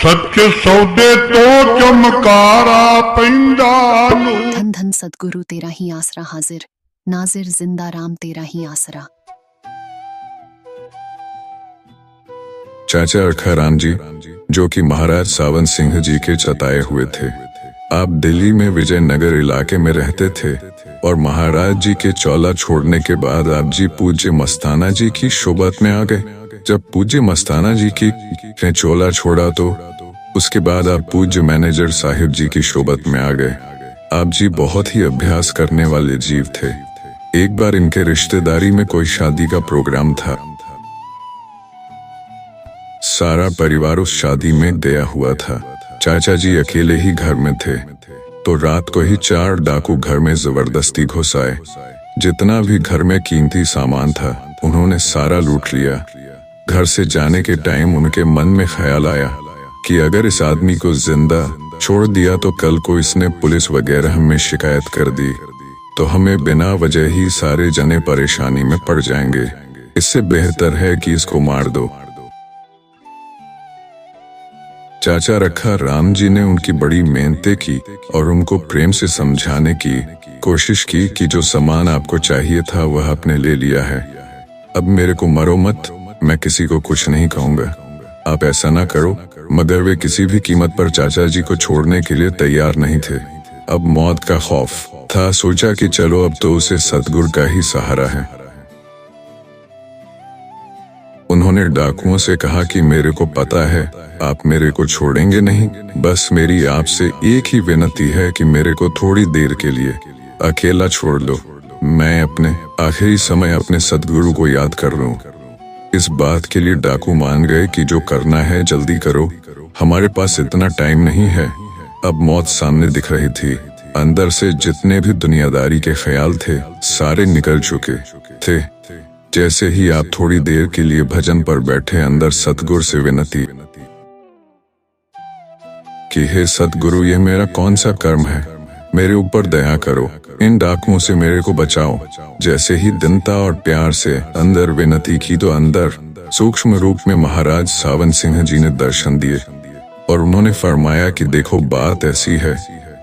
सच्चे सौदे तो चमकारा पैंदा नू। धन धन सतगुरु तेरा ही आसरा हाजिर नाजिर जिंदा राम तेरा ही आसरा। चाचा रखा राम जी, जो कि महाराज सावन सिंह जी के चताए हुए थे। आप दिल्ली में विजयनगर इलाके में रहते थे और महाराज जी के चौला छोड़ने के बाद आप जी पूज्य मस्ताना जी की सोबत में आ गए। जब पूज्य मस्ताना जी की ने चोला छोड़ा तो उसके बाद आप पूज्य मैनेजर साहिब जी की सोबत में आ गए। आप जी बहुत ही अभ्यास करने वाले जीव थे। एक बार इनके रिश्तेदारी में कोई शादी का प्रोग्राम था। सारा परिवार उस शादी में गया हुआ था। चाचा जी अकेले ही घर में थे तो रात को ही 4 डाकू घर में जबरदस्ती घुस आए। जितना भी घर में कीमती सामान था उन्होंने सारा लूट लिया। घर से जाने के टाइम उनके मन में ख्याल आया कि अगर इस आदमी को जिंदा छोड़ दिया तो कल को इसने पुलिस वगैरह में शिकायत कर दी तो हमें बिना वजह ही सारे जने परेशानी में पड़ जाएंगे। इससे बेहतर है कि इसको मार दो। चाचा रखा राम जी ने उनकी बड़ी मेहनतें की और उनको प्रेम से समझाने की कोशिश की कि जो सामान आपको चाहिए था वह आपने ले लिया है। अब मेरे को मरो मत, मैं किसी को कुछ नहीं कहूँगा। आप ऐसा ना करो। मगर वे किसी भी कीमत पर चाचा जी को छोड़ने के लिए तैयार नहीं थे। अब मौत का खौफ था। सोचा कि चलो अब तो उसे सतगुरु का ही सहारा है। उन्होंने डाकुओं से कहा कि मेरे को पता है आप मेरे को छोड़ेंगे नहीं, बस मेरी आपसे एक ही विनती है कि मेरे को थोड़ी देर के लिए अकेला छोड़ दो। मैं अपने आखिरी समय अपने सतगुरु को याद कर लूं। इस बात के लिए डाकू मान गए कि जो करना है जल्दी करो, हमारे पास इतना टाइम नहीं है। अब मौत सामने दिख रही थी। अंदर से जितने भी दुनियादारी के ख्याल थे सारे निकल चुके थे। जैसे ही आप थोड़ी देर के लिए भजन पर बैठे, अंदर सतगुरु से विनती कि हे सतगुरु, ये मेरा कौन सा कर्म है, मेरे ऊपर दया करो, इन डाकुओं से मेरे को बचाओ। जैसे ही दीनता और प्यार से अंदर विनती की तो अंदर सूक्ष्म रूप में महाराज सावन सिंह जी ने दर्शन दिए और उन्होंने फरमाया कि देखो, बात ऐसी है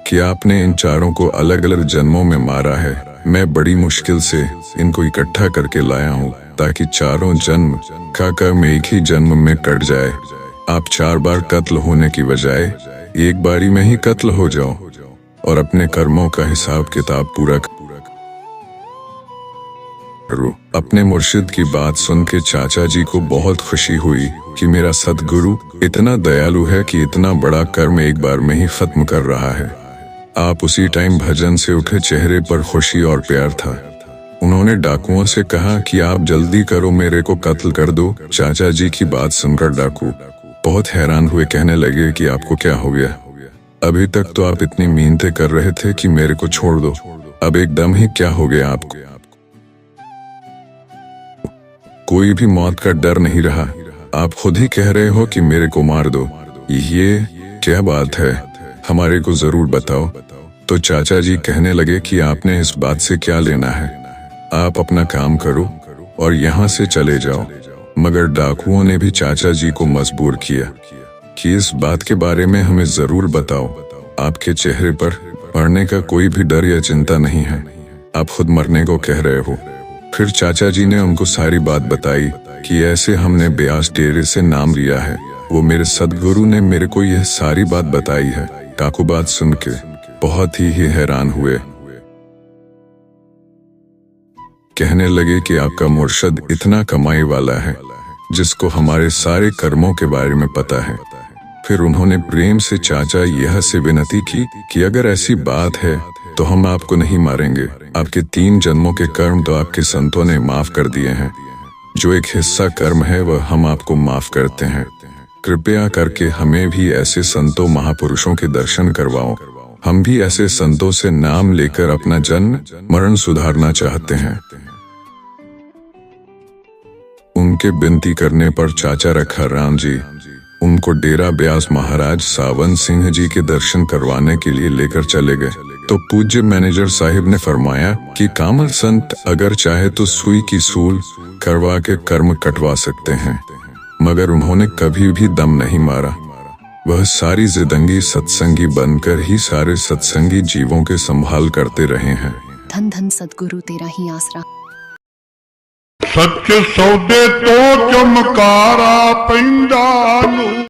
कि आपने इन चारों को अलग अलग जन्मों में मारा है। मैं बड़ी मुश्किल से इनको इकट्ठा करके लाया हूँ ताकि चारों जन्म का कर्म एक ही जन्म में कट जाए। आप 4 बार कत्ल होने की बजाय एक बारी में ही कत्ल हो जाओ और अपने कर्मों का हिसाब किताब पूरा करो। अपने मुर्शिद की बात सुन के चाचा जी को बहुत खुशी हुई कि मेरा सतगुरु इतना दयालु है कि इतना बड़ा कर्म एक बार में ही खत्म कर रहा है। आप उसी टाइम भजन से उठे, चेहरे पर खुशी और प्यार था। उन्होंने डाकुओं से कहा कि आप जल्दी करो, मेरे को कत्ल कर दो। चाचा जी की बात सुनकर डाकू बहुत हैरान हुए, कहने लगे कि आपको क्या हो गया? अभी तक तो आप इतनी मिन्नतें कर रहे थे कि मेरे को छोड़ दो, अब एकदम ही क्या हो गया आपको? कोई भी मौत का डर नहीं रहा। आप खुद ही कह रहे हो कि मेरे को मार दो, ये क्या बात है? हमारे को जरूर बताओ। तो चाचा जी कहने लगे कि आपने इस बात से क्या लेना है, आप अपना काम करो और यहाँ से चले जाओ। मगर डाकुओं ने भी चाचा जी को मजबूर किया कि इस बात के बारे में हमें जरूर बताओ। आपके चेहरे पर मरने का कोई भी डर या चिंता नहीं है, आप खुद मरने को कह रहे हो। फिर चाचा जी ने उनको सारी बात बताई कि ऐसे हमने ब्यास डेरे से नाम लिया है, वो मेरे सदगुरु ने मेरे को यह सारी बात बताई है। डाकू बात सुन के बहुत ही हैरान हुए। कहने लगे कि आपका मुर्शिद इतना कमाई वाला है जिसको हमारे सारे कर्मों के बारे में पता है। फिर उन्होंने प्रेम से चाचा यह से विनती की कि अगर ऐसी बात है तो हम आपको नहीं मारेंगे। आपके 3 जन्मों के कर्म तो आपके संतों ने माफ कर दिए हैं। जो एक हिस्सा कर्म है वह हम आपको माफ करते हैं। कृपया करके हमें भी ऐसे संतों महापुरुषों के दर्शन करवाओ। हम भी ऐसे संतों से नाम लेकर अपना जन्म मरण सुधारना चाहते हैं। उनके विनती करने पर चाचा रखा राम जी उनको डेरा ब्यास महाराज सावन सिंह जी के दर्शन करवाने के लिए लेकर चले गए। तो पूज्य मैनेजर साहिब ने फरमाया कि कामल संत अगर चाहे तो सुई की सूल करवा के कर्म कटवा सकते हैं, मगर उन्होंने कभी भी दम नहीं मारा। वह सारी जिंदगी सत्संगी बनकर ही सारे सत्संगी जीवों के संभाल करते रहे हैं। धन धन सदगुरु तेरा ही आसरा। सच्चे सौदे तो चमकारा पैंदा नू।